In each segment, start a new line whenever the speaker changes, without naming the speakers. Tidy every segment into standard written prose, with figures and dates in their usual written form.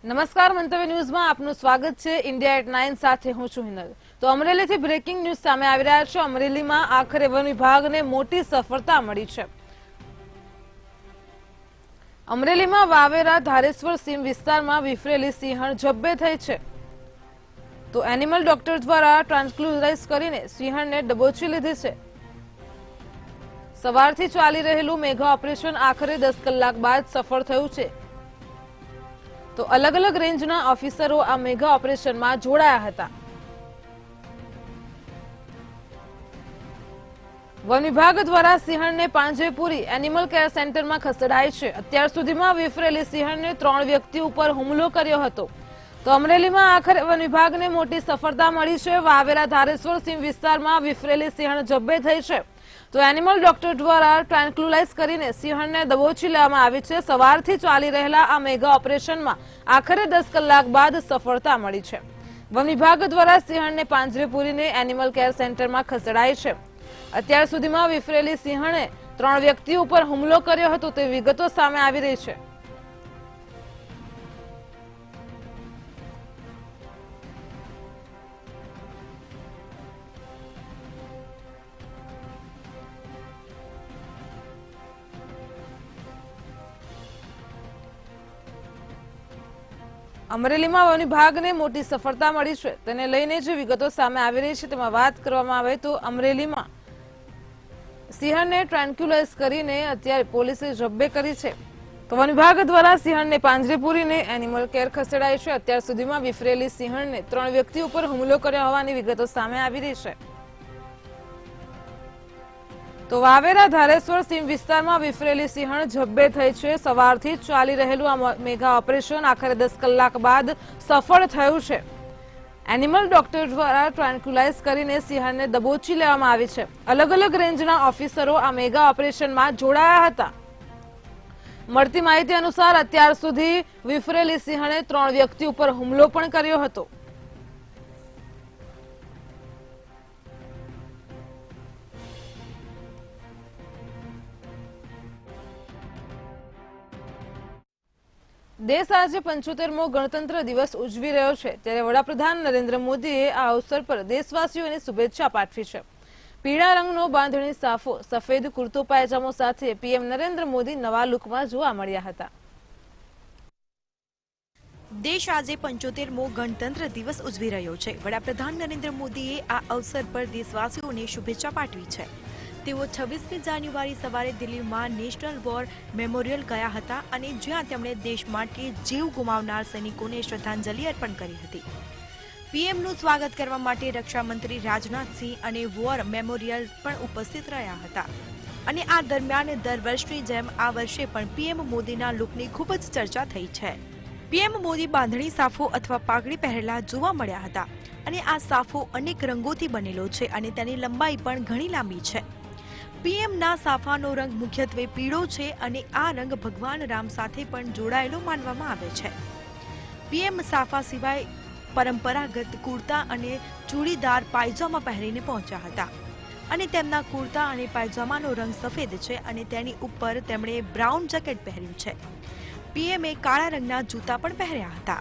નમસ્કાર, મંતવ્ય ન્યૂઝમાં આપનું સ્વાગત છે। ઇન્ડિયા એટ 9 સાથે હું છું હિનલ। તો અમરેલીથી બ્રેકિંગ ન્યૂઝ સામે આવી રહ્યા છે। અમરેલીમાં આખરે વન વિભાગને મોટી સફળતા મળી છે। અમરેલીમાં વાવેરા ધારેશ્વર સીમ વિસ્તારમાં વિફરેલી સિંહણ જબ્બે થઈ છે। તો એનિમલ ડોક્ટર દ્વારા ટ્રાન્ક્યુલાઇઝ કરીને સિંહણને દબોચી લીધી છે। સવારથી ચાલી રહેલું મેગા ઓપરેશન આખરે 10 કલાક બાદ સફળ થયું છે। તો અલગ અલગ રેન્જના ઓફિસરો આ મેગા ઓપરેશનમાં જોડાયા હતા। વન વિભાગ દ્વારા સિંહણને પાંજરે પૂરી એનિમલ કેર સેન્ટરમાં ખસેડાઈ છે। અત્યાર સુધીમાં વિફરેલી સિંહણને 3 વ્યક્તિ ઉપર હુમલો કર્યો હતો। તો અમરેલીમાં આખરે વન વિભાગને મોટી સફળતા મળી છે। વાવેરા ધારેશ્વર સીમ વિસ્તારમાં વિફરેલી સિંહણ જબ્બે થઈ છે। તો એનિમલ ડોક્ટર દ્વારા ટ્રાન્ક્યુલાઇઝ કરીને સિંહણને દબોચી લેવામાં આવી છે। સવારથી ચાલી રહેલા આ મેગા ઓપરેશનમાં આખરે 10 કલાક બાદ સફળતા મળી છે। વન વિભાગ દ્વારા સિંહણને પાંજરે પૂરીને એનિમલ કેર સેન્ટરમાં ખસેડાઈ છે। અત્યાર સુધીમાં વિફરેલી સિંહણે 3 વ્યક્તિ ઉપર હુમલો કર્યો હતો તે વિગતો સામે આવી રહી છે। અમરેલીમાં વન વિભાગને મોટી સફળતા મળી છે। તેને લઈને જે વિગતો સામે આવી રહી છે તેમાં વાત કરવામાં આવે તો અમરેલીમાં સિંહણને ટ્રાન્ક્યુલાઇઝ કરીને અત્યારે પોલીસે જબ્બે કરી છે। તો વન વિભાગ દ્વારા સિંહણને પાંજરે પૂરીને એનિમલ કેર ખસેડાઈ છે। અત્યાર સુધીમાં વિફરેલી સિંહણને 3 વ્યક્તિ ઉપર હુમલો કર્યો હોવાની વિગતો સામે આવી રહી છે। તો વાવેરા ધારેશ્વર સીમ વિસ્તારમાં વિફરેલી સિંહણ જબ્બે થઈ છે। સવારથી ચાલી રહેલું આ મેગા ઓપરેશન આખરે 10 કલાક બાદ સફળ થયું છે। એનિમલ ડોક્ટર દ્વારા ટ્રાન્ક્યુલાઇઝ કરીને સિંહણને દબોચી લેવામાં આવી છે। અલગ અલગ રેન્જના ઓફિસરો આ મેગા ઓપરેશનમાં જોડાયા હતા। મળતી માહિતી અનુસાર અત્યાર સુધી વિફરેલી સિંહણે 3 વ્યક્તિ ઉપર હુમલો પણ કર્યો હતો। દેશ આજે 75મો ગણતંત્ર દિવસ ઉજવી રહ્યો છે। ત્યારે વડાપ્રધાન નરેન્દ્ર મોદીએ આ અવસર પર દેશવાસીઓને શુભેચ્છા પાઠવી છે। પીળા રંગનો બાંધણી સાફો, સફેદ કુર્તો પાયજામો સાથે પીએમ નરેન્દ્ર મોદી નવા લુકમાં જોવા મળ્યા હતા।
દેશ આજે 75મો ગણતંત્ર દિવસ ઉજવી રહ્યો છે। વડાપ્રધાન નરેન્દ્ર મોદીએ આ અવસર પર દેશવાસીઓને શુભેચ્છા પાઠવી છે। તેઓ 26મી જાન્યુઆરી સવારે દિલ્હીમાં નેશનલ વોર મેમોરિયલ ગયા હતા અને જ્યાં તેમણે દેશ માટે જીવ ગુમાવનાર સૈનિકોને શ્રદ્ધાંજલિ અર્પણ કરી હતી। પીએમનું સ્વાગત કરવા માટે રક્ષામંત્રી રાજનાથસિંહ અને વોર મેમોરિયલ પણ ઉપસ્થિત રહ્યા હતા અને આ દરમિયાન દર વર્ષની જેમ આ વર્ષે પણ પીએમ મોદીના લુકની ખૂબ જ ચર્ચા થઈ છે। પીએમ મોદી બાંધણી સાફો અથવા પાઘડી પહેરેલા જોવા મળ્યા હતા અને આ સાફો અનેક રંગોથી બનેલો છે અને તેની લંબાઈ પણ ઘણી લાંબી છે। પીએમના સાફાનો રંગ મુખ્યત્વે પીળો છે અને આ રંગ ભગવાન રામ સાથે પણ જોડાયેલો માનવામાં આવે છે। પીએમ સાફા સિવાય પરંપરાગત કુર્તા અને ચૂડીદાર પાયજામા પહેરીને પહોંચ્યા હતા અને તેમના કુર્તા અને પાયજામાનો રંગ સફેદ છે અને તેની ઉપર તેમણે બ્રાઉન જેકેટ પહેર્યું છે। પીએમએ કાળા રંગના જૂતા પણ પહેર્યા હતા।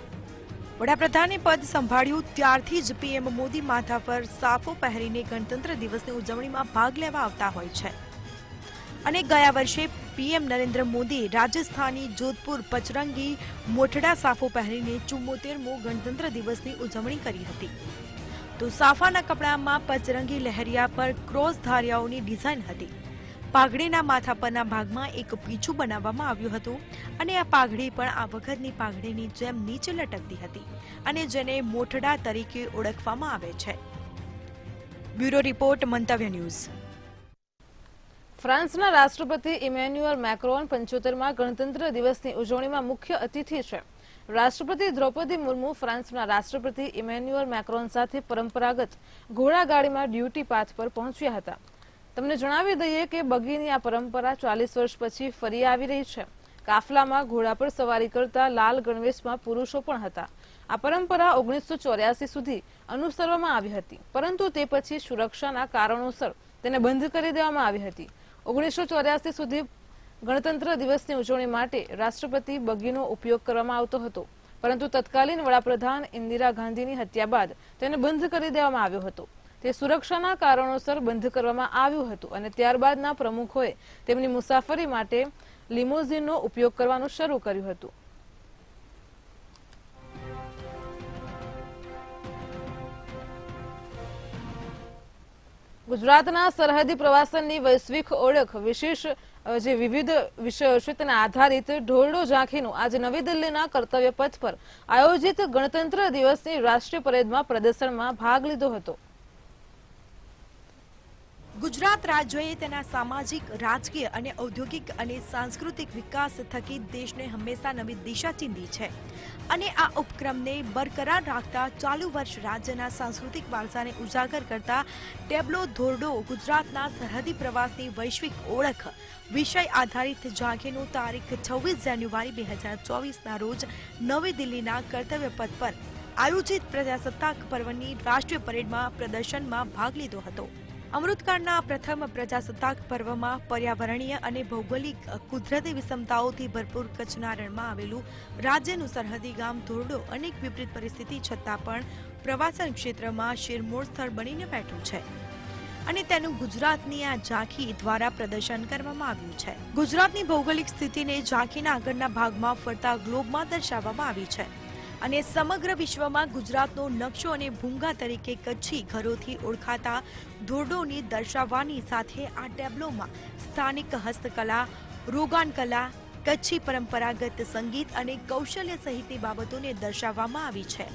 વડાપ્રધાને પદ સંભાળ્યું ત્યારથી જ પીએમ મોદી માથા પર સાફો પહેરીને ગણતંત્ર દિવસની ઉજવણીમાં ભાગ લેવા આવતા હોય છે અને ગયા વર્ષે પીએમ નરેન્દ્ર મોદીએ રાજસ્થાની જોધપુર પચરંગી મોઠડા સાફો પહેરીને 74મો ગણતંત્ર દિવસની ઉજવણી કરી હતી। તો સાફાના કપડામાં પચરંગી લહેરિયા પર ક્રોસ ધારિયાઓની ડિઝાઇન હતી। પાઘડીના માથા પરના ભાગમાં એક પીછું બનાવવામાં આવ્યું હતું અને આ પાઘડી પણ આ વખતની પાઘડીની જેમ નીચે લટકતી હતી અને જેને મોઠડા તરીકે ઓળખવામાં આવે છે। Bureau report, Mantavya news.
ફ્રાન્સના રાષ્ટ્રપતિ ઇમેન્યુઅલ મેક્રોન 75મા ગણતંત્ર દિવસની ઉજવણીમાં મુખ્ય અતિથિ છે। રાષ્ટ્રપતિ દ્રૌપદી મુર્મુ ફ્રાન્સના રાષ્ટ્રપતિ ઇમેન્યુઅલ મેક્રોન સાથે પરંપરાગત ઘોડાગાડીમાં ડ્યુટી પાથ પર પહોંચ્યા હતા। તમને જણાવી દઈએ કે બગીની આ પરંપરા 40 વર્ષ પછી ફરી આવી રહી છે। કાફલામાં ઘોડા પર સવારી કરતા લાલ ગણવેશમાં પુરુષો પણ હતા। આ પરંપરા 1984 સુધી અનુસરવામાં આવી હતી, પરંતુ તે પછી સુરક્ષાના કારણોસર તેને બંધ કરી દેવામાં આવી હતી। 1984 સુધી ગણતંત્ર દિવસની ઉજવણી માટે રાષ્ટ્રપતિ બગીનો ઉપયોગ કરવામાં આવતો હતો, પરંતુ તત્કાલીન વડાપ્રધાન ઇન્દિરા ગાંધીની હત્યા બાદ તેને બંધ કરી દેવામાં આવ્યો હતો. તે સુરક્ષાના કારણોસર બંધ કરવામાં આવ્યું હતું અને ત્યારબાદના પ્રમુખોએ તેમની મુસાફરી માટે લિમોઝીનનો ઉપયોગ કરવાનું શરૂ કર્યું હતું. ગુજરાતના સરહદી પ્રવાસનની વૈશ્વિક ઓળખ વિશેષ જે વિવિધ વિષયો છે તેના આધારિત ઢોરડો ઝાંખીનું આજે નવી દિલ્હીના કર્તવ્ય પથ પર આયોજિત ગણતંત્ર દિવસની રાષ્ટ્રીય પરેડમાં પ્રદર્શનમાં ભાગ લીધો હતો.
ગુજરાત રાજ્યએ તેના સામાજિક, રાજકીય અને ઔદ્યોગિક અને સાંસ્કૃતિક વિકાસ થકી દેશને હંમેશા નવી દિશા ચીંધી છે અને આ ઉપક્રમને બરકરાર રાખતા ચાલુ વર્ષ રાજ્યના સાંસ્કૃતિક વારસાને ઉજાગર કરતા ટેબ્લો ધોરડો ગુજરાતના સરહદી પ્રવાસની વૈશ્વિક ઓળખ વિષય આધારિત ઝાંખીનું તારીખ 26 જાન્યુઆરી 2024ના રોજ નવી દિલ્હીના કર્તવ્ય પથ પર આયોજિત પ્રજાસત્તાક પર્વની રાષ્ટ્રીય પરેડમાં પ્રદર્શનમાં ભાગ લીધો હતો. અમૃતકાળના પ્રથમ પ્રજાસત્તાક પર્વમાં પર્યાવરણીય અને ભૌગોલિક કુદરતી વિષમતાઓથી ભરપૂર કચ્છના રણમાં આવેલું રાજ્યનું સરહદી ગામ ધોરડો અનેક વિપરીત પરિસ્થિતિ છતાં પણ પ્રવાસન ક્ષેત્રમાં શિરમોર સ્થળ બનીને બેઠું છે અને તેનું ગુજરાતની આ ઝાંખી દ્વારા પ્રદર્શન કરવામાં આવ્યું છે. ગુજરાતની ભૌગોલિક સ્થિતિને ઝાંખીના આગળના ભાગમાં ફરતા ગ્લોબમાં દર્શાવવામાં આવી છે અને સમગ્ર વિશ્વમાં ગુજરાતનો નકશો અને ભૂંગા તરીકે કચ્છી ઘરોથી ઓળખાતા ધોરડોની દર્શાવવાની સાથે આ ટેબ્લોમાં સ્થાનિક હસ્તકલા, રોગાન કલા, કચ્છી પરંપરાગત સંગીત અને કૌશલ્ય સહિતની બાબતોને દર્શાવવામાં આવી છે.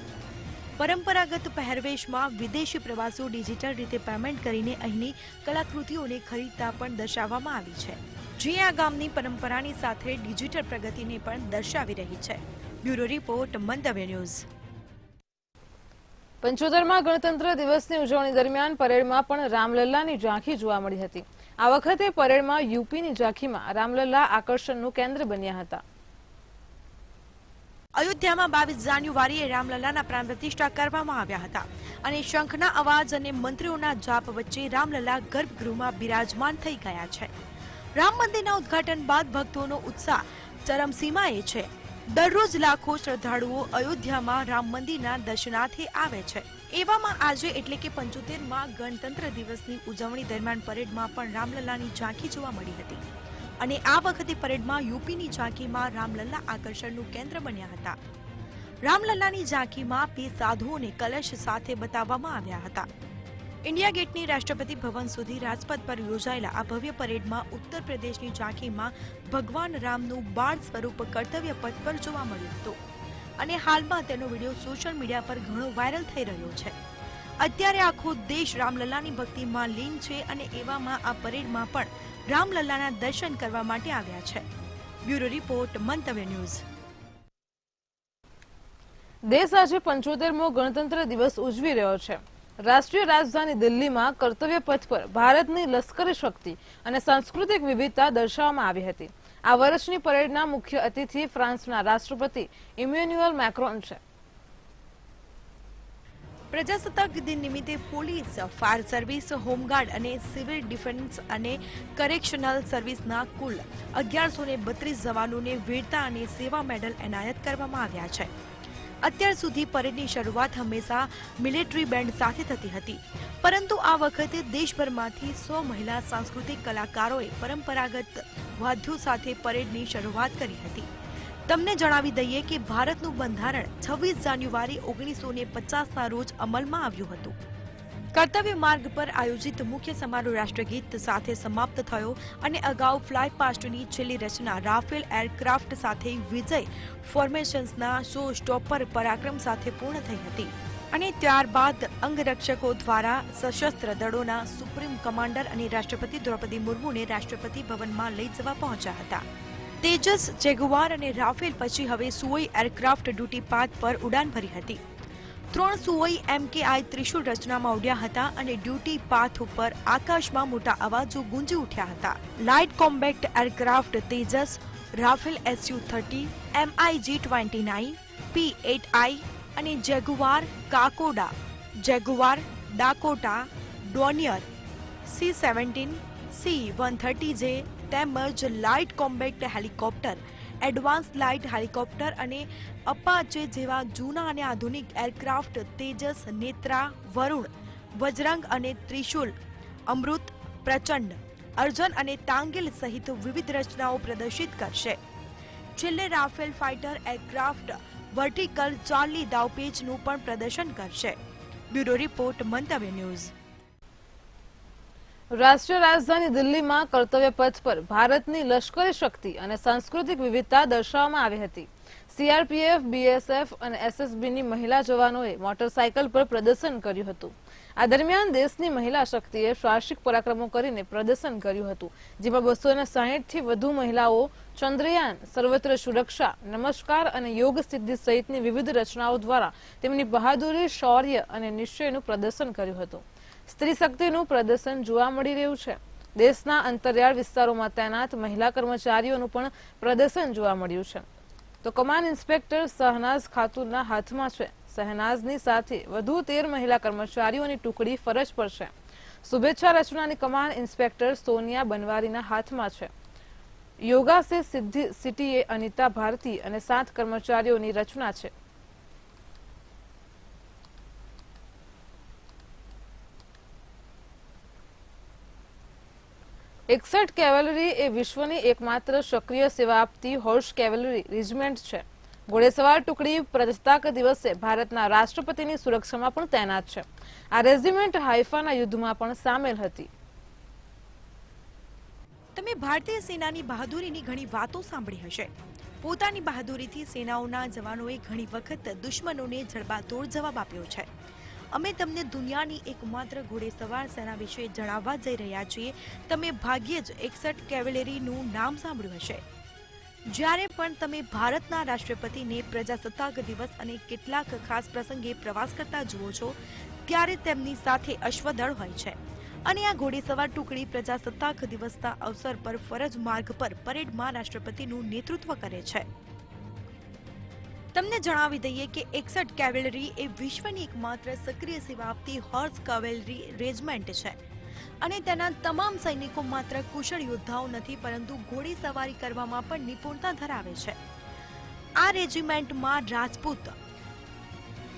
પરંપરાગત પહેરવેશમાં વિદેશી પ્રવાસીઓ ડિજિટલ રીતે પેમેન્ટ કરીને અહીંની કલાકૃતિઓને ખરીદતા પણ દર્શાવવામાં આવી છે, જે આ ગામની પરંપરાની સાથે ડિજિટલ પ્રગતિને પણ દર્શાવી રહી છે. Bureau report, Mantavya news.
75મા ગણતંત્ર દિવસની ઉજવણી દરમિયાન પરેડમાં પણ રામલલ્લાની ઝાંખી જોવા મળી હતી. આ વખતે પરેડમાં યુપીની ઝાંખીમાં રામલલ્લા આકર્ષણનું કેન્દ્ર બન્યા હતા.
અયોધ્યામાં 22 જાન્યુઆરીએ રામલલ્લાના પ્રાણ પ્રતિષ્ઠા કરવામાં આવ્યા હતા અને શંખના અવાજ અને મંત્રીઓના જાપ વચ્ચે રામલલ્લા ગર્ભગૃહમાં બિરાજમાન થઈ ગયા છે. રામ મંદિરના ઉદ્ઘાટન બાદ ભક્તોનો ઉત્સાહ ચરમસીમાએ છે. દરરોજ લાખો શ્રદ્ધાળુઓ અયોધ્યામાં રામ મંદિરના દર્શનાર્થે આવે છે. એવામાં આજે એટલે કે 75મા ગણતંત્ર દિવસની ઉજવણી દરમિયાન પરેડમાં પણ રામલલ્લાની ઝાંખી જોવા મળી હતી અને આ વખતે પરેડમાં યુપીની ઝાંખીમાં રામલલ્લા આકર્ષણનું કેન્દ્ર બન્યા હતા. રામલલ્લાની ઝાંખીમાં 2 સાધુઓને કલશ સાથે બતાવવામાં આવ્યા હતા. ઇન્ડિયા ગેટની રાષ્ટ્રપતિ ભવન સુધી રાજપથ પર યોજાયેલા આ ભવ્ય પરેડમાં ઉત્તર પ્રદેશની ઝાંખીમાં ભગવાન રામનું બાળ સ્વરૂપ કર્તવ્ય પથ પર જોવા મળ્યું હતું અને હાલમાં તેનો વિડીયો સોશિયલ મીડિયા પર ઘણો વાયરલ થઈ રહ્યો છે. અત્યારે આખો દેશ રામલલ્લાની ભક્તિમાં લીન છે અને એવામાં આ પરેડમાં પણ રામલલ્લાના દર્શન કરવા માટે આવ્યા છે. Bureau report, Mantavya news.
દેશ આજે 75મો ગણતંત્ર દિવસ ઉજવી રહ્યો છે. રાષ્ટ્રીય રાજધાની દિલ્હીમાં કર્તવ્ય પથ પર ભારતની લશ્કરી શક્તિ અને સાંસ્કૃતિક વિવિધતા દર્શાવવામાં આવી હતી. આ વર્ષની પરેડના મુખ્ય અતિથિ ફ્રાન્સના રાષ્ટ્રપતિ ઇમેન્યુઅલ મેક્રોન છે.
પ્રજાસત્તાક દિન નિમિત્તે પોલીસ, ફાયર સર્વિસ, હોમગાર્ડ અને સિવિલ ડિફેન્સ અને કરેક્શનલ સર્વિસના કુલ 1132 જવાનોને વીરતા અને સેવા મેડલ એનાયત કરવામાં આવ્યા છે. અત્યાર સુધી પરેડની શરૂઆત હંમેશા મિલિટરી બેન્ડ સાથે થતી હતી, પરંતુ આ વખતે દેશભરમાંથી 100 મહિલા સાંસ્કૃતિક કલાકારોએ પરંપરાગત વાદ્યો સાથે પરેડની શરૂઆત કરી હતી. તમને જણાવી દઈએ કે ભારતનું બંધારણ 26 જાન્યુઆરી 1950ના રોજ અમલમાં આવ્યું હતું. કર્તવ્ય માર્ગ પર આયોજિત મુખ્ય સમારોહ રાષ્ટ્રગીત સાથે સમાપ્ત થયો અને અગાઉ ફ્લાય પાસ્ટની છેલ્લી રચના રાફેલ એરક્રાફ્ટ સાથે વિજય ફોર્મેશન્સના શો સ્ટોપર પરાક્રમ સાથે પૂર્ણ થઈ હતી અને ત્યારબાદ અંગરક્ષકો દ્વારા સશસ્ત્ર દળોના સુપ્રીમ કમાન્ડર અને રાષ્ટ્રપતિ દ્રૌપદી મુર્મુને રાષ્ટ્રપતિ ભવનમાં લઈ જવા પહોંચ્યા હતા. તેજસ, જેગુઆર અને રાફેલ પછી હવે સુઓઈ એરક્રાફ્ટ ડ્યુટી પાથ પર ઉડાન ભરી હતી. 3 સુઓઈ MKI ત્રિશુલ રચનામાં ઉડ્યા હતા અને ડ્યુટી પાથ ઉપર આકાશમાં મોટા અવાજો ગુંજી ઉઠ્યા હતા. Light combat aircraft Tejas, Rafale Su-30, MiG-29, P-8I અને જેગુઆર કાકોડા, Jaguar Dakota, Dornier, C-17, C-130J તેમજ light combat helicopter advance light helicopter અને અપાચે જેવા જૂના અને આધુનિક એરક્રાફ્ટ તેજસ, નેત્રા, વરુણ, વજરંગ અને ત્રિશુલ, અમૃત, પ્રચંડ, અર્જન અને તાંગેલ સહિત વિવિધ રચનાઓ પ્રદર્શિત કરશે. છેલ્લે Rafale fighter aircraft vertical Charlie દાવપેચનું પણ પ્રદર્શન કરશે. Bureau report, Mantavya news.
રાષ્ટ્રીય રાજધાની દિલ્હીમાં કર્તવ્ય પથ પર ભારતની લશ્કરી શક્તિ અને સાંસ્કૃતિક વિવિધતા દર્શાવવામાં આવી હતી. સીઆરપીએફ, બીએસએફ અને એસએસબીની મહિલા જવાનોએ મોટરસાયકલ પર પ્રદર્શન કર્યું હતું. આ દરમિયાન દેશની મહિલા શક્તિએ સાહસિક પરાક્રમો કરીને પ્રદર્શન કર્યું હતું, જેમાં 260થી વધુ મહિલાઓ ચંદ્રયાન, સર્વત્ર સુરક્ષા, નમસ્કાર અને યોગ સિદ્ધિ સહિતની વિવિધ રચનાઓ દ્વારા તેમની બહાદુરી, શૌર્ય અને નિશ્ચયનું પ્રદર્શન કર્યું હતું. સ્ત્રી શક્તિનું પ્રદર્શન જોવા મળી રહ્યું છે. દેશના અંતરિયાળ વિસ્તારોમાં તૈનાત મહિલા કર્મચારીઓનું પણ પ્રદર્શન જોવા મળ્યું છે. તો કમાન્ડ ઇન્સ્પેક્ટર શહનાઝ ખાતુનના હાથમાં છે. શહનાઝની સાથે વધુ 13 મહિલા કર્મચારીઓની ટુકડી ફરજ પર છે. શુભેચ્છા રચનાની કમાન્ડ ઇન્સ્પેક્ટર સોનિયા બનવારીના હાથમાં છે. યોગા સે સિદ્ધિ સિટીએ અનિતા ભારતી અને 7 કર્મચારીઓની રચના છે. એકસઠ કેવેલરી એ વિશ્વની એકમાત્ર સક્રિય સેવા આપતી હોર્સ કેવેલરી રેજિમેન્ટ છે. ઘોડેસવાર ટુકડી પ્રજાસત્તાક દિવસે ભારતના રાષ્ટ્રપતિની સુરક્ષામાં પણ તૈનાત છે. આ રેજિમેન્ટ હાઇફાના યુદ્ધમાં પણ સામેલ હતી.
તમે ભારતીય સેનાની બહાદુરીની ઘણી વાતો સાંભળી હશે. પોતાની બહાદુરીથી સેનાઓના જવાનોએ ઘણી વખત દુશ્મનોને જડબાતોડ જવાબ આપ્યો છે. અમે તમને દુનિયાની એકમાત્ર ઘોડેસવાર સેના વિશે જણાવવા જઈ રહ્યા છીએ. તમે ભાગ્યે જ 61 કેવેલરીનું નામ સાંભળ્યું હશે. જ્યારે પણ તમે ભારતના રાષ્ટ્રપતિને પ્રજાસત્તાક દિવસ અને કેટલાક ખાસ પ્રસંગે પ્રવાસ કરતા જુઓ છો, ત્યારે તેમની સાથે અશ્વદળ હોય છે. અને આ ઘોડેસવાર ટુકડી પ્રજાસત્તાક દિવસના અવસર પર ફરજ માર્ગ પર પરેડમાં રાષ્ટ્રપતિનું નેતૃત્વ કરે છે. તમને જણાવી દઈએ કે 61 કેવેલરી એ વિશ્વની એકમાત્ર સક્રિય સેવા આપતી હોર્સ કેવેલરી રેજિમેન્ટ છે. અને તેના તમામ સૈનિકો માત્ર કુશળ યોદ્ધાઓ નથી, પરંતુ ઘોડેસવારી કરવામાં પણ નિપુણતા ધરાવે છે. આ રેજિમેન્ટમાં રાજપૂત,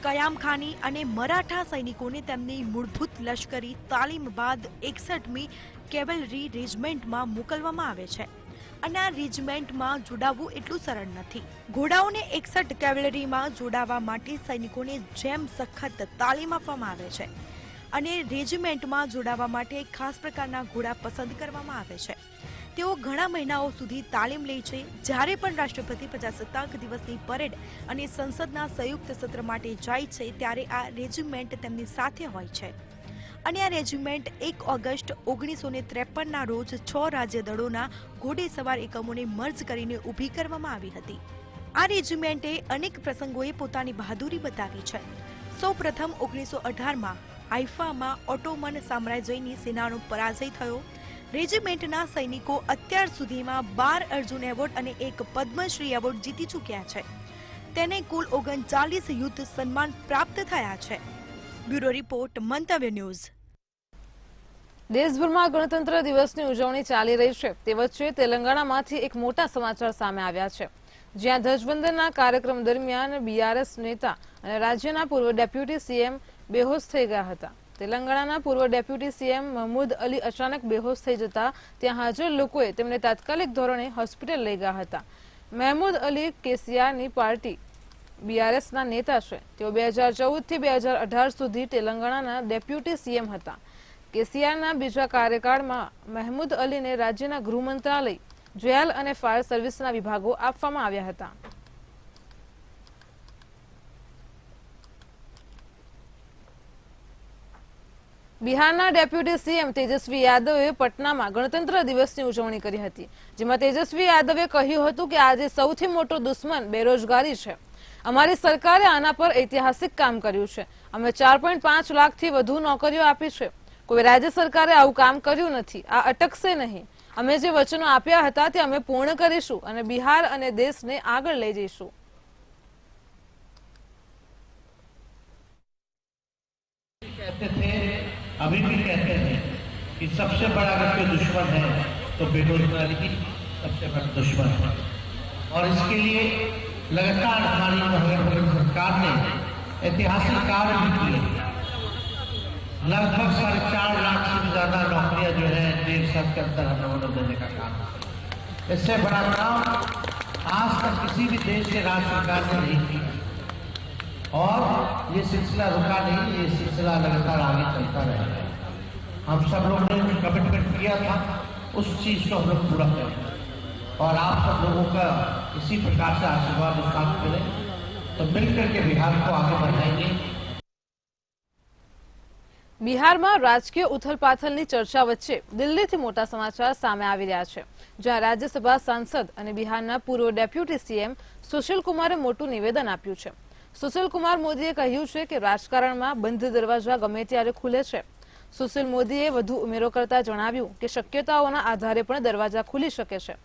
કયામખાની અને મરાઠા સૈનિકોને તેમની મૂળભૂત લશ્કરી તાલીમ બાદ 61મી કેવેલરી રેજિમેન્ટમાં મોકલવામાં આવે છે. અને આ રેજિમેન્ટમાં જોડાવવું એટલું સરળ નથી. ઘોડાઓને 61 કેવેલરીમાં જોડાવા માટે સૈનિકોને જેમ સખત તાલીમ આપવામાં આવે છે. અને રેજિમેન્ટમાં જોડાવા માટે ખાસ પ્રકારના ઘોડા પસંદ કરવામાં આવે છે. તેઓ ઘણા મહિનાઓ સુધી તાલીમ લે છે. જ્યારે પણ રાષ્ટ્રપતિ પ્રજાસત્તાક દિવસની પરેડ અને સંસદના સંયુક્ત સત્ર માટે જાય છે, ત્યારે આ રેજિમેન્ટ તેમની સાથે હોય છે. અને આ રેજિમેન્ટ 1 ઓગસ્ટ 1953ના રોજ 6 રાજ્ય દળોના ઘોડેસવાર એકમોને મર્જ કરીને ઊભી કરવામાં આવી હતી. આ રેજિમેન્ટે અનેક પ્રસંગોએ પોતાની બહાદુરી બતાવી છે. સૌપ્રથમ 1918માં હાઇફામાં ઓટોમન સામ્રાજ્યની સેનાનો પરાજય થયો. રેજિમેન્ટના સૈનિકો અત્યાર સુધીમાં 12 અર્જુન એવોર્ડ અને 1 પદ્મશ્રી એવોર્ડ જીતી ચૂક્યા છે. તેને કુલ 39 યુદ્ધ સન્માન પ્રાપ્ત થયા છે. Bureau report, Mantavya news.
દેશભરમાં ગણતંત્ર દિવસની ઉજવણી ચાલી રહી છે. તે વચ્ચે તેલંગાણામાંથી એક મોટા સમાચાર સામે આવ્યા છે, જ્યાં ધ્વજવંદનના કાર્યક્રમ દરમિયાન બીઆરએસ નેતા અને રાજ્યના પૂર્વ ડેપ્યુટી સીએમ બેહોશ થઈ ગયા હતા. તેલંગાણાના પૂર્વ ડેપ્યુટી સીએમ મહમૂદ અલી અચાનક બેહોશ થઈ જતા ત્યાં હાજર લોકોએ તેમને તાત્કાલિક ધોરણે હોસ્પિટલ લઈ ગયા હતા. મહમૂદ અલી કેસીઆરની પાર્ટી બીઆરએસના નેતા છે. તેઓ 2014થી 2018 સુધી તેલંગાણાના ડેપ્યુટી સીએમ હતા. કેસીઆરના બીજા કાર્યકાળમાં મહમૂદ અલીને રાજ્યના ગૃહ મંત્રાલય, જેલ અને ફાયર સર્વિસના વિભાગો આપવામાં આવ્યા હતા. બિહારના ડેપ્યુટી સીએમ તેજસ્વી યાદવે પટનામાં ગણતંત્ર દિવસની ઉજવણી કરી હતી, જેમાં તેજસ્વી યાદવે કહ્યું હતું કે આજે સૌથી મોટો દુશ્મન બેરોજગારી છે. અમારી સરકારે આના પર ઐતિહાસિક કામ કર્યું છે. અમે 4.5 લાખથી વધુ નોકરીઓ આપી છે. કોઈ રાજ્ય સરકારે આવું કામ કર્યું નથી. આ અટકશે નહીં. અમે જે વચનો આપ્યા હતા તે અમે પૂર્ણ કરીશું અને બિહાર અને દેશને આગળ લઈ જઈશું.
अभी भी कहते हैं कि सबसे बड़ा अगर कोई दुश्मन है तो बेरोजगारी ही सबसे बड़ा दुश्मन है. और इसके लिए लगातार हमारी महागठबंधन सरकार ने ऐतिहासिक कार्य भी किए। लगभग 4.5 लाख से भी ज्यादा नौकरियां जो है 1.5 साल के अंदर हम लोगों ने देने का काम किया। इससे बड़ा काम आज तक किसी भी देश के राज्य सरकार ने नहीं किया और ये सिलसिला रुका नहीं, ये सिलसिला लगातार आगे चलता रहेगा। हम सब लोगों ने जो कमिटमेंट किया था उस चीज को हम लोग पूरा करें और आप सब लोगों का इसी प्रकार से आशीर्वाद प्राप्त करें तो मिलकर के बिहार को आगे बढ़ाएंगे।
બિહારમાં રાજકીય ઉથલપાથલની ચર્ચા વચ્ચે દિલ્હીથી મોટા સમાચાર સામે આવી રહ્યા છે, જ્યાં રાજ્યસભા સાંસદ અને બિહારના પૂર્વ ડેપ્યુટી સીએમ સુશીલ કુમારે મોટું નિવેદન આપ્યું છે। સુશીલ કુમાર મોદીએ કહ્યું છે કે રાજકારણમાં બંધ દરવાજા ગમે ત્યારે ખુલે છે। સુશીલ મોદીએ વધુ ઉમેરો કરતા જણાવ્યું કે શક્યતાઓના આધારે પણ દરવાજા ખુલી શકે છે।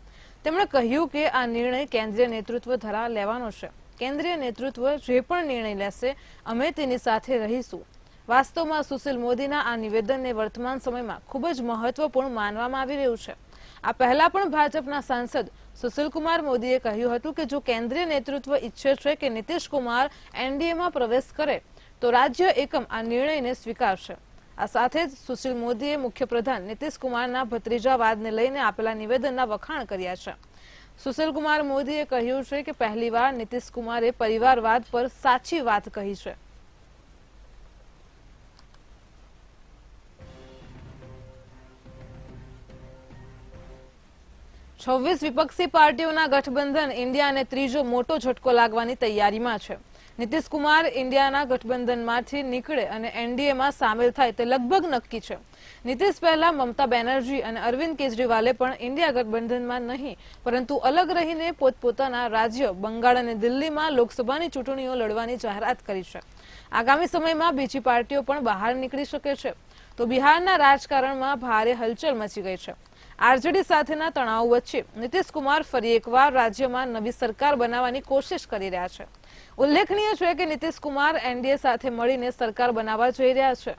તેમણે કહ્યું કે આ નિર્ણય કેન્દ્રીય નેતૃત્વ દ્વારા લેવાનો છે। કેન્દ્રીય નેતૃત્વ જે પણ નિર્ણય લેશે અમે તેની સાથે રહીશું। વાસ્તવમાં સુશીલ મોદીના આ નિવેદનને વર્તમાન સમયમાં ખૂબ જ મહત્વપૂર્ણ માનવામાં આવી રહ્યું છે। આ પહેલા પણ ભાજપના સાંસદ સુશીલ કુમાર મોદીએ કહ્યું હતું કે જો કેન્દ્રીય નેતૃત્વ ઈચ્છે છે કે નીતિશ કુમાર એનડીએમાં પ્રવેશ કરે તો રાજ્ય એકમ આ નિર્ણયને સ્વીકારશે। આ સાથે જ સુશીલ મોદીએ મુખ્યપ્રધાન નીતિશ કુમારના ભત્રીજાવાદને લઈને આપેલા નિવેદનના વખાણ કર્યા છે। સુશીલ કુમાર મોદીએ કહ્યું છે કે પહેલીવાર નીતિશ કુમારે પરિવારવાદ પર સાચી વાત કહી છે। 26 વિપક્ષી પાર્ટીઓના ગઠબંધન ઇન્ડિયાને ત્રીજો મોટો ઝટકો લાગવાની તૈયારીમાં છે। નીતિશ કુમાર ઇન્ડિયાના ગઠબંધનમાંથી નીકળે અને એનડીએમાં સામેલ થાય તે લગભગ નક્કી છે। નીતિશ પહેલા મમતા બેનર્જી અને અરવિંદ કેજરીવાલે પણ ઇન્ડિયા ગઠબંધનમાં નહીં પરંતુ અલગ રહીને પોતપોતાના રાજ્ય બંગાળ અને દિલ્હીમાં લોકસભાની ચૂંટણીઓ લડવાની જાહેરાત કરી છે। આગામી સમયમાં બીજી પાર્ટીઓ પણ બહાર નીકળી શકે છે તો બિહારના રાજકારણમાં ભારે હલચલ મચી ગઈ છે। આરજેડી સાથેના તણાવ વચ્ચે નીતિશ કુમાર ફરી એકવાર રાજ્યમાં નવી સરકાર બનાવવાની કોશિશ કરી રહ્યા છે। ઉલ્લેખનીય છે કે નીતિશ કુમાર એનડીએ સાથે મળીને સરકાર બનાવવા જઈ રહ્યા છે।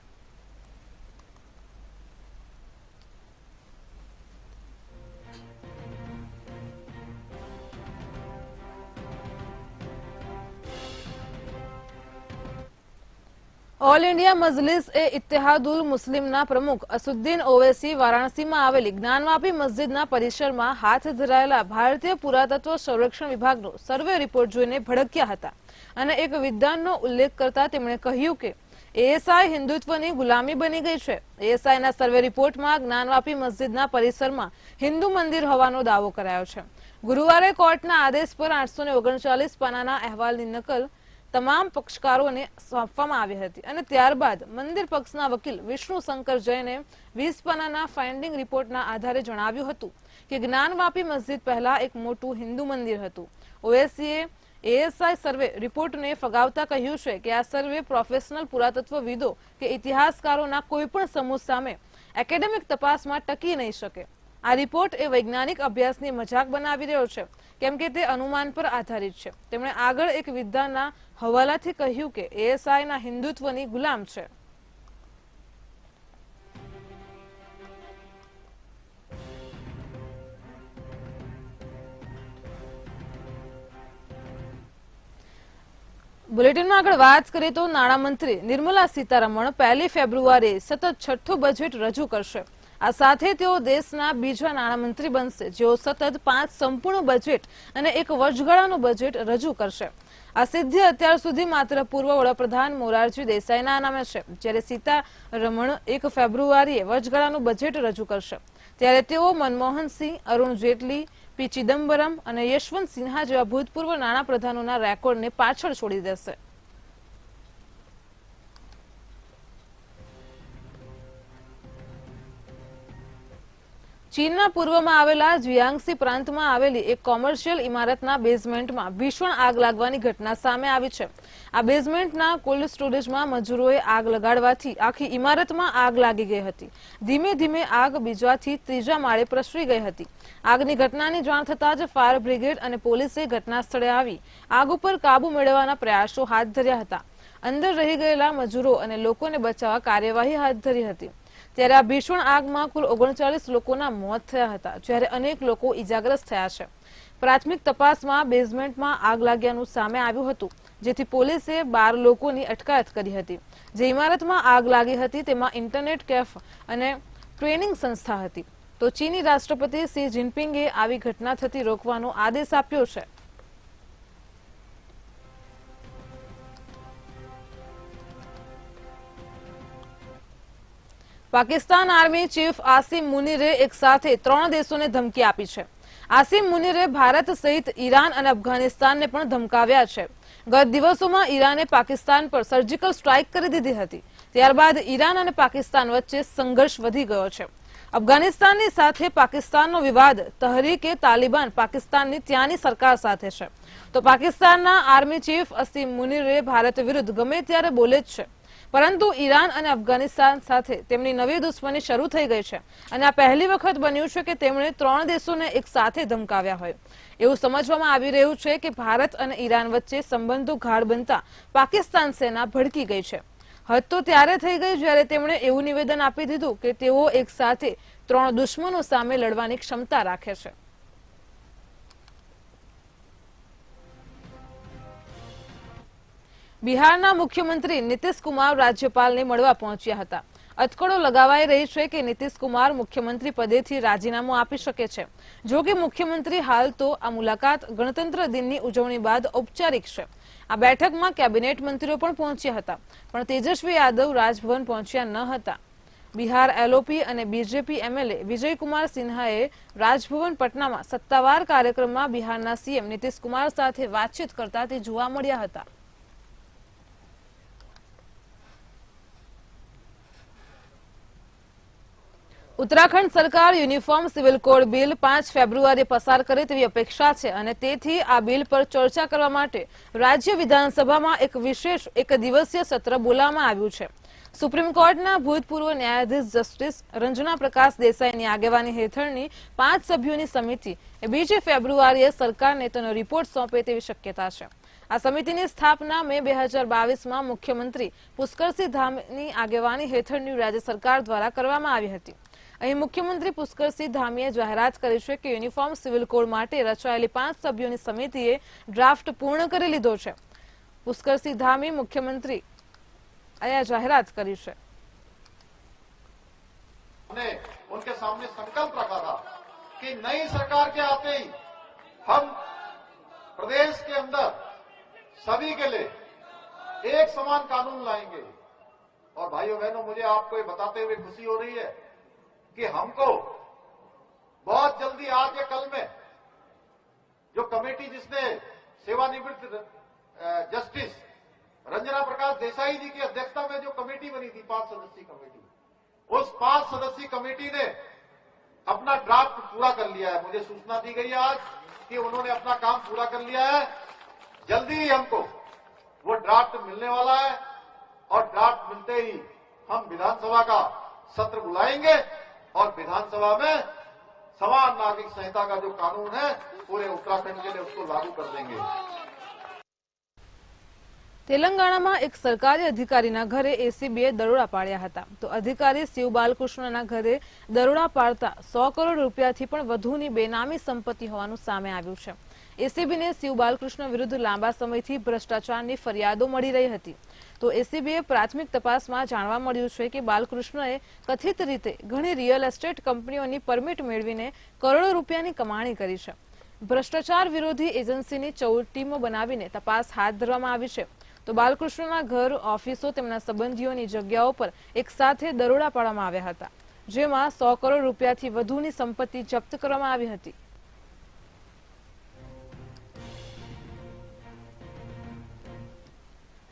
ऑल इंडिया मजलिस ए इत्तेहादुल मुस्लिमना प्रमुख असुद्दीन ओवैसी वाराणसीમાં આવેલી જ્ઞાનવાપી મસ્જિદના પરિસરમાં હાથ ધરાયેલા ભારતીય પુરાતત્વ સંરક્ષણ વિભાગનો સર્વે રિપોર્ટ જોઈને ભડક્યા હતા અને એક વિદ્વાનનો ઉલ્લેખ કરતા તેમણે કહ્યું કે એએસઆઈ હિન્દુત્વની ગુલામી બની ગઈ છે। એએસઆઈના સર્વે રિપોર્ટમાં જ્ઞાનવાપી મસ્જિદના પરિસરમાં હિન્દુ મંદિર હોવાનો દાવો કરાયો છે। ગુરુવારે કોર્ટના આદેશ પર 839 પાનાના અહેવાલની નકલ તમામ પક્ષકારોને સોંપવામાં આવી હતી અને ત્યારબાદ મંદિર પક્ષના વકીલ વિષ્ણુ શંકર જૈને 20 પાનાના ફાઇન્ડિંગ રિપોર્ટના આધારે જણાવ્યું હતું કે જ્ઞાનવાપી મસ્જિદ પહેલા એક મોટું હિન્દુ મંદિર હતું। ઓવેસીએ એએસઆઈ સર્વે રિપોર્ટને ફગાવતા કહ્યું છે કે આ સર્વે પ્રોફેશનલ પુરાતત્વવિદો કે ઇતિહાસકારોના કોઈપણ સમૂહ સામે એકેડેમિક તપાસમાં ટકી નહીં શકે। આ રિપોર્ટ એ વૈજ્ઞાનિક અભ્યાસની મજાક બનાવી રહ્યો છે કેમ કે તે અનુમાન પર આધારિત છે। તેમણે આગળ એક વિદ્વાનના હવાલાથી કહ્યું કે એએસઆઈના હિન્દુત્વની ગુલામ છે। બુલેટિનમાં આગળ વાત કરીએ તો નાણામંત્રી નિર્મલા સીતારમણ 1 ફેબ્રુઆરીએ સતત છઠ્ઠું બજેટ રજૂ કરશે। આ સાથે તેઓ દેશના બીજા નાણામંત્રી બનશે જેઓ સતત 5 સંપૂર્ણ બજેટ અને એક વર્ષગાળાનું બજેટ રજૂ કરશે। આ સિદ્ધિ અત્યાર સુધી માત્ર પૂર્વ વડાપ્રધાન મોરારજી દેસાઈના નામે છે, જ્યારે સીતારમણ 1 ફેબ્રુઆરીએ વર્ષગાળાનું બજેટ રજૂ કરશે ત્યારે તેઓ મનમોહન સિંહ, અરુણ જેટલી, પી ચિદમ્બરમ અને યશવંત સિન્હા જેવા ભૂતપૂર્વ નાણાપ્રધાનોના રેકોર્ડને પાછળ છોડી દેશે। ચીનના પૂર્વમાં આવેલા જિયાંગસી પ્રાંતમાં આવેલી એક કોમર્શિયલ ઇમારતના બેઝમેન્ટમાં ભીષણ આગ લાગવાની ઘટના સામે આવી છે। આ બેઝમેન્ટના કોલ્ડ સ્ટોરેજમાં મજૂરોએ આગ લગાડવાથી આખી ઇમારતમાં આગ લાગી ગઈ હતી। ધીમે ધીમે આગ બીજાથી ત્રીજા માળે પ્રસરી ગઈ હતી। આગની ઘટનાની જાણ થતાં જ ફાયર બ્રિગેડ અને પોલીસે ઘટના સ્થળે આવી આગ ઉપર કાબુ મેળવવાના પ્રયાસો હાથ ધર્યા હતા। અંદર રહી ગયેલા મજૂરો અને લોકોને બચાવવા કાર્યવાહી હાથ ધરી હતી। ત્યારે આ ભીષણ આગમાં કુલ 39 લોકોના મોત થયા હતા જ્યારે અનેક લોકો ઈજાગ્રસ્ત થયા છે। પ્રાથમિક તપાસમાં બેઝમેન્ટમાં આગ લાગ્યાનું સામે આવ્યું હતું, જેથી પોલીસે 12 લોકોની અટકાયત કરી હતી. જે ઇમારતમાં આગ લાગી હતી તેમાં ઇન્ટરનેટ કેફ અને ટ્રેનિંગ સંસ્થા હતી. તો ચીની રાષ્ટ્રપતિ શી જિનપિંગે આવી ઘટના થતી રોકવાનો આદેશ આપ્યો છે. પાકિસ્તાન આર્મી ચીફ આસિમ મુનીરે એક સાથે 3 દેશોને ધમકી આપી છે. આસિમ મુનીરે ભારત સહિત ઈરાન અને અફઘાનિસ્તાનને પણ ધમકાવ્યા છે. ગત દિવસોમાં ઈરાને પાકિસ્તાન પર સર્જિકલ સ્ટ્રાઇક કરી દીધી હતી. ત્યારબાદ ઈરાન અને પાકિસ્તાન વચ્ચે સંઘર્ષ વધી ગયો છે. અફઘાનિસ્તાનની સાથે પાકિસ્તાનનો વિવાદ તહરીકે તાલિબાન પાકિસ્તાનની ત્યાંની સરકાર સાથે છે. તો પાકિસ્તાનના આર્મી ચીફ આસિમ મુનીરે ભારત વિરુદ્ધ ગમે ત્યારે બોલે જ છે. પરંતુ ઈરાન અને અફઘાનિસ્તાન સાથે તેમની નવી દુશ્મની શરૂ થઈ ગઈ છે અને આ પહેલી વખત બન્યું છે કે તેમણે 3 દેશોને એક સાથે ધમકાવ્યા હોય. એવું સમજવામાં આવી રહ્યું છે કે ભારત અને ઈરાન વચ્ચે સંબંધો ગાઢ બનતા પાકિસ્તાન સેના ભડકી ગઈ છે. હદ તો ત્યારે થઈ ગઈ જ્યારે તેમણે એવું નિવેદન આપી દીધું કે તેઓ એક સાથે 3 દુશ્મનો સામે લડવાની ક્ષમતા રાખે છે. બિહારના મુખ્યમંત્રી નીતિશ કુમાર રાજ્યપાલને મળવા પહોંચ્યા હતા. અટકળો લગાવાઈ રહી છે કે નીતિશ કુમાર મુખ્યમંત્રી પદેથી રાજીનામું આપી શકે છે. જો કે મુખ્યમંત્રી હાલ તો આ મુલાકાત ગણતંત્ર દિનની ઉજવણી બાદ ઔપચારિક છે. આ બેઠકમાં કેબિનેટ મંત્રીઓ પણ પહોંચ્યા હતા, પણ તેજસ્વી યાદવ રાજભવન પહોંચ્યા ન હતા. બિહાર એલઓપી અને બીજેપી એમએલએ વિજયકુમાર સિન્હાએ રાજભવન પટનામાં સત્તાવાર કાર્યક્રમમાં બિહારના સીએમ નીતિશ કુમાર સાથે વાતચીત કરતા તે જોવા મળ્યા હતા. ઉત્તરાખંડ સરકાર યુનિફોર્મ સિવિલ કોડ બિલ 5 ફેબ્રુઆરીએ પસાર કરે તેવી અપેક્ષા છે અને તેથી આ બિલ પર ચર્ચા કરવા માટે રાજ્ય વિધાનસભામાં એક વિશેષ દિવસીય સત્ર બોલાવવામાં આવ્યું છે. સુપ્રીમ કોર્ટના ભૂતપૂર્વ ન્યાયાધીશ જસ્ટિસ રંજના પ્રકાશ દેસાઈની આગેવાની હેઠળની 5 સભ્યોની સમિતિ 2 ફેબ્રુઆરીએ સરકારને તેનો રિપોર્ટ સોંપે તેવી શક્યતા છે. આ સમિતિની સ્થાપના મે 2022માં મુખ્યમંત્રી પુષ્કરસિંહ ધામીની આગેવાની હેઠળની રાજ્ય સરકાર દ્વારા કરવામાં આવી હતી. અહીં મુખ્યમંત્રી પુષ્કરસિંહ ધામીએ જાહેરાત કરી છે કે યુનિફોર્મ સિવિલ કોડ માટે રચાયેલી 5 સભ્યોની સમિતિએ ડ્રાફ્ટ પૂર્ણ કરી લીધો છે. પુષ્કરસિંહ ધામી મુખ્યમંત્રી आया जाहिरात करी है.
हमने उनके सामने संकल्प रखा था कि नई सरकार के आते ही हम प्रदेश के अंदर सभी के लिए एक समान कानून लाएंगे. और भाइयों बहनों, मुझे आपको ये बताते हुए खुशी हो रही है कि हमको बहुत जल्दी आज या कल में जो कमेटी जिसने सेवानिवृत्त जस्टिस रंजना प्रकाश देसाई जी की अध्यक्षता में जो कमेटी बनी थी 5 सदस्यीय कमेटी, उस 5 सदस्यीय कमेटी ने अपना ड्राफ्ट पूरा कर लिया है. मुझे सूचना दी गई है आज कि उन्होंने अपना काम पूरा कर लिया है. जल्दी ही हमको वो ड्राफ्ट मिलने वाला है और ड्राफ्ट मिलते ही हम विधानसभा का सत्र बुलाएंगे और विधानसभा में समान नागरिक संहिता का जो कानून है पूरे उत्तराखंड के लिए उसको लागू कर देंगे.
તેલંગાણામાં એક સરકારી અધિકારીના ઘરે એસીબીએ દરોડા પાડ્યા હતા. તો અધિકારી શિવ બાલકૃષ્ણના ઘરે દરોડા પાડતા 100 કરોડ રૂપિયાથી પણ વધુની બેનામી સંપત્તિ હોવાનું સામે આવ્યું છે. એસીબીને શિવ બાલકૃષ્ણ વિરુદ્ધ લાંબા સમયથી ભ્રષ્ટાચારની ફરિયાદો મળી રહી હતી. તો એસીબીએ પ્રાથમિક તપાસમાં જાણવા મળ્યું છે કે બાલકૃષ્ણએ કથિત રીતે ઘણી રિયલ એસ્ટેટ કંપનીઓની પરમિટ મેળવીને કરોડો રૂપિયાની કમાણી કરી છે. ભ્રષ્ટાચાર વિરોધી એજન્સીની 14 ટીમો બનાવીને તપાસ હાથ ધરવામાં આવી છે. તો બાલકૃષ્ણના ઘર, ઓફિસો, તેમના સંબંધીઓની જગ્યાઓ પર એક સાથે દરોડા પાડવામાં આવ્યા હતા, જેમાં 100 કરોડ રૂપિયાથી વધુની સંપત્તિ જપ્ત કરવામાં આવી હતી.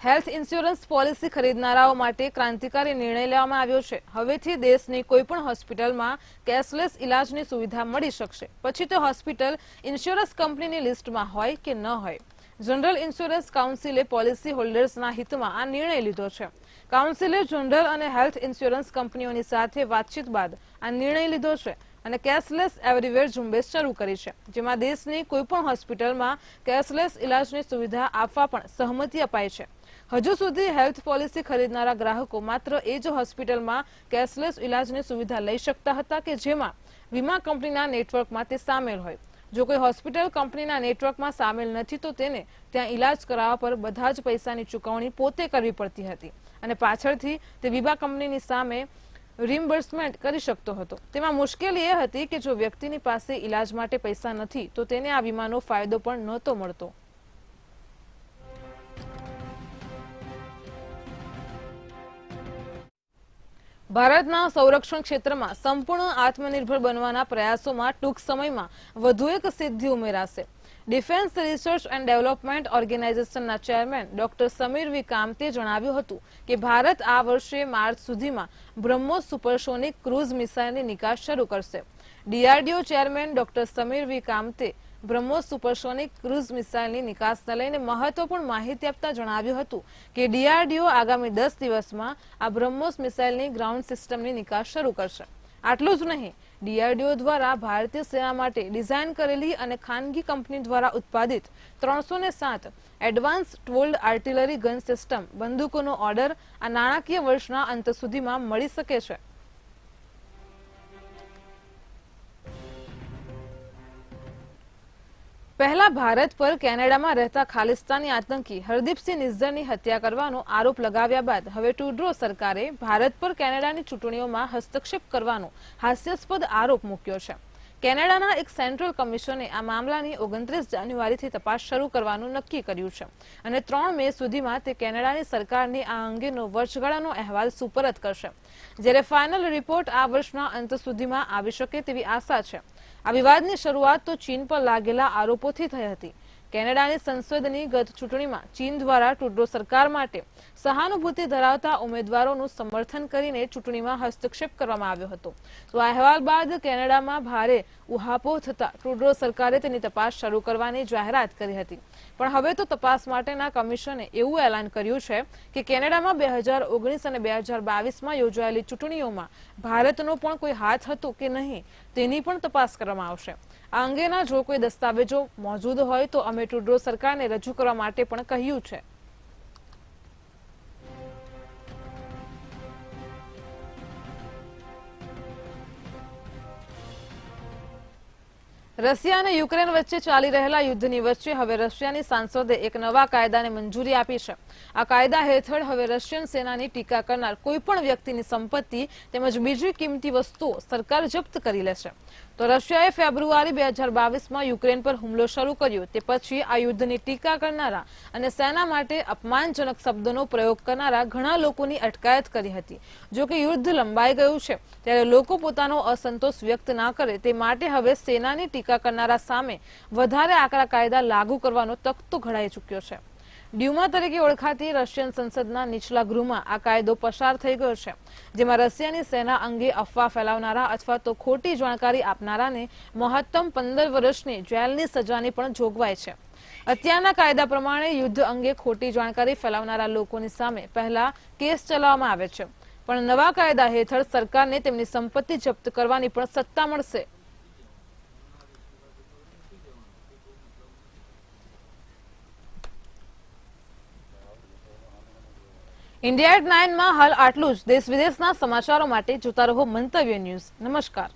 હેલ્થ ઇન્સ્યોરન્સ પોલિસી ખરીદનારાઓ માટે ક્રાંતિકારી નિર્ણય લેવામાં આવ્યો છે. હવેથી દેશની કોઈપણ હોસ્પિટલમાં કેશલેસ ઇલાજની સુવિધા મળી શકશે. પછી તો હોસ્પિટલ ઇન્સ્યોરન્સ કંપનીની લિસ્ટમાં હોય કે ન હોય. જનરલ ઇન્સ્યોરન્સ કાઉન્સિલે પોલિસી હોલ્ડર્સના હિતમાં આ નિર્ણય લીધો છે. કાઉન્સિલે જનરલ અને હેલ્થ ઇન્સ્યોરન્સ કંપનીઓની સાથે વાતચીત બાદ આ નિર્ણય લીધો છે અને કેશલેસ એવરીવેર ઝુંબેશ શરૂ કરી છે, જેમાં દેશની કોઈપણ હોસ્પિટલમાં કેશલેસ ઇલાજની સુવિધા આપવા પણ સહમતિ અપાઈ છે. હજુ સુધી હેલ્થ પોલિસી ખરીદનારા ગ્રાહકો માત્ર એ જ હોસ્પિટલમાં કેશલેસ ઇલાજની સુવિધા લઈ શકતા હતા કે જેમાં વીમા કંપનીના નેટવર્કમાં તે સામેલ હોય. જો કોઈ હોસ્પિટલ કંપનીના નેટવર્કમાં સામેલ નથી તો તેને ત્યાં ઈલાજ કરાવવા પર બધા જ પૈસાની ચૂકવણી પોતે કરવી પડતી હતી અને પાછળથી તે વીમા કંપનીની સામે રિમ્બર્સમેન્ટ કરી શકતો હતો. તેમાં મુશ્કેલી એ હતી કે જો વ્યક્તિની પાસે ઈલાજ માટે પૈસા નથી તો તેને આ વીમાનો ફાયદો પણ નહોતો મળતો. ભારતના સંરક્ષણ ક્ષેત્રમાં સંપૂર્ણ આત્મનિર્ભર બનવાના પ્રયાસોમાં ટૂંક સમયમાં વધુ એક સિદ્ધિ ઉમેરાશે. ડિફેન્સ રિસર્ચ એન્ડ ડેવલપમેન્ટ ઓર્ગેનાઇઝેશનના ચેરમેન ડોક્ટર સમીર વી કામતે જણાવ્યું હતું કે ભારત આ વર્ષે માર્ચ સુધીમાં બ્રહ્મોસ સુપરસોનિક ક્રૂઝ મિસાઇલની નિકાસ શરૂ કરશે. DRDO chairman doctor Samir V કામતે BrahMos supersonic cruise મિસાઇલની નિકાસને લઈને મહત્વપૂર્ણ માહિતી આપતા જણાવ્યું હતું કે ડીઆરડીઓ આગામી 10 દિવસમાં આ બ્રહ્મોસ મિસાઇલની ગ્રાઉન્ડ સિસ્ટમની નિકાસ શરૂ કરશે. આટલું જ નહીં, ડીઆરડીઓ દ્વારા ભારતીય સેના માટે ડિઝાઇન કરેલી અને ખાનગી કંપની દ્વારા ઉત્પાદિત 307 એડવાન્સ ટોલ્ડ આર્ટિલરી ગન સિસ્ટમ બંદૂકોનો ઓર્ડર આ નાણાકીય વર્ષના અંત સુધીમાં મળી શકે છે. પહેલા ભારત પર કેનેડામાં રહેતા ખાલિસ્તાની આતંકી હરદીપસિંહ નિઝ્જરની હત્યા કરવાનો આરોપ લગાવ્યા બાદ હવે ટ્રુડો સરકારે ભારત પર કેનેડાની ચૂંટણીઓમાં હસ્તક્ષેપ કરવાનો હાસ્યાસ્પદ આરોપ મૂક્યો છે. કેનેડાના એક સેન્ટ્રલ કમિશને આ મામલાની 29 જાન્યુઆરીથી તપાસ શરૂ કરવાનું નક્કી કર્યું છે અને 3 મે સુધીમાં તે કેનેડાની સરકારને આ અંગેનો વર્ષગાળાનો અહેવાલ સુપરત કરશે, જ્યારે ફાઇનલ રિપોર્ટ આ વર્ષના અંત સુધીમાં આવી શકે તેવી આશા છે. આ વિવાદની શરૂઆત તો ચીન પર લાગેલા આરોપોથી થઈ હતી. કેનેડાની સંસદની ગત ચૂંટણીમાં ચીન દ્વારા ટ્રુડો સરકાર માટે સહાનુભૂતિ ધરાવતા ઉમેદવારોનું સમર્થન કરીને ચૂંટણીમાં હસ્તક્ષેપ કરવામાં આવ્યો હતો. તો આ અહેવાલ બાદ કેનેડામાં ભારે ઉહાપોહ થતા ટ્રુડો સરકારે તેની તપાસ શરૂ કરવાની જાહેરાત કરી હતી. પણ હવે તો તપાસ માટેના કમિશને એવું એલાન કર્યું છે કે કેનેડામાં 2019 અને 2022માં યોજાયેલી ચૂંટણીઓમાં ભારતનો પણ કોઈ હાથ હતો કે નહીં તેની પણ તપાસ કરવામાં આવશે. આ અંગેના જો કોઈ દસ્તાવેજો મોજૂદ હોય તો અમે ટ્રુડો સરકારને રજૂ કરવા માટે પણ કહ્યું છે. રશિયા અને યુક્રેન વચ્ચે ચાલી રહેલા યુદ્ધની વચ્ચે હવે રશિયાની સાંસદે એક નવા કાયદાને મંજૂરી આપી છે. આ કાયદા હેઠળ હવે રશિયન સેનાની ટીકા કરનાર કોઈ પણ વ્યક્તિની સંપત્તિ તેમજ બીજી કિંમતી વસ્તુઓ સરકાર જપ્ત કરી લેશે. તો રશિયાએ ફેબ્રુઆરી 2022માં યુક્રેન પર હુમલો શરૂ કર્યો તે પછી આ યુદ્ધની ટીકા કરનારા અને સેના માટે અપમાનજનક શબ્દોનો પ્રયોગ કરનારા ઘણા લોકોની અટકાયત કરી હતી. જો કે યુદ્ધ લંબાઈ ગયું છે ત્યારે લોકો પોતાનો અસંતોષ વ્યક્ત ના કરે તે માટે હવે સેનાની ટીકા કરનારા સામે વધારે આકરા કાયદા લાગુ કરવાનો તખ્તો ઘડાઈ ચૂક્યો છે. ડ્યુમા તરીકે ઓળખાતી રશિયન સંસદના નીચલા ગૃહમાં આ કાયદો પસાર થઈ ગયો છે, જેમાં રશિયાની સેના અંગે અફવા ફેલાવનારા અથવા તો ખોટી જાણકારી આપનારાને મહત્તમ 15 વર્ષની જેલની સજાની પણ જોગવાઈ છે. અત્યારના કાયદા પ્રમાણે યુદ્ધ અંગે ખોટી જાણકારી ફેલાવનારા લોકોની સામે પહેલા કેસ ચલાવવામાં આવે છે, પણ નવા કાયદા હેઠળ સરકારને તેમની સંપત્તિ જપ્ત કરવાની પણ સત્તા મળશે. India@9 માં હાલ આટલું જ. દેશ વિદેશના સમાચારો માટે જોતા રહો મંતવ્ય ન્યૂઝ. નમસ્કાર.